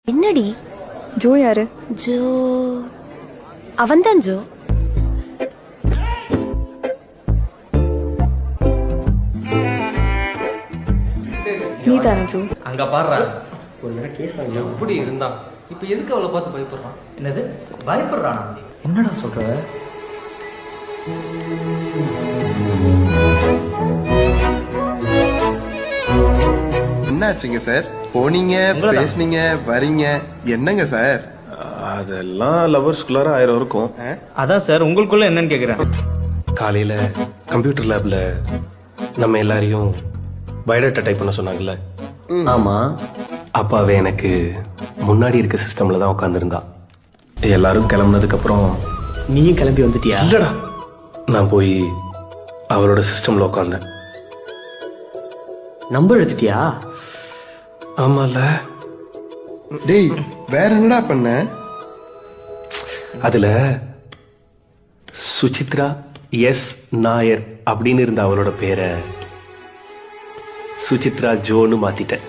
என்னடி ஜோ யாரு? ஜோ அவன்தான் ஜோ. நீ தானே ஜோ? அங்க பாடுறா ஒரு நேரம் கேஸ் எப்படி இருந்தான். இப்ப எதுக்கு அவளை பார்த்து பயப்படுறான்? என்னது பயப்படுறானா? என்னடா சொல்ற? என்னாச்சுங்க சார்? போனீங்க, பேசுனீங்க, வரீங்க, என்னங்க சார்? அதெல்லாம் லவர்ஸ்குள்ளார 1000 இருக்கும். அதான் சார் உங்களுக்குள்ள என்னன்னு கேக்குறேன். காலையில கம்ப்யூட்டர் லேப்ல நம்ம எல்லாரையும் பயோடேட்டா டைப் பண்ண சொன்னாங்கல்ல. ஆமா. அப்ப அவ எனக்கு முன்னாடி இருக்க சிஸ்டம்ல தான் உட்காந்துருந்தா. எல்லாரும் கிளம்புனதுக்கு அப்புறம் நீயும் கிளம்பி வந்துட்டியா? இல்லடா, நான் போய் அவளோட சிஸ்டம்ல உட்காந்தேன். நம்பர் எடுத்துட்டியா? ஆமால. டேய், வேற என்னடா பண்ண? அதுல சுசித்ரா எஸ் நாயர் அப்படின்னு இருந்த அவளோட பேரை சுசித்ரா ஜோன்னு மாத்திட்டேன்.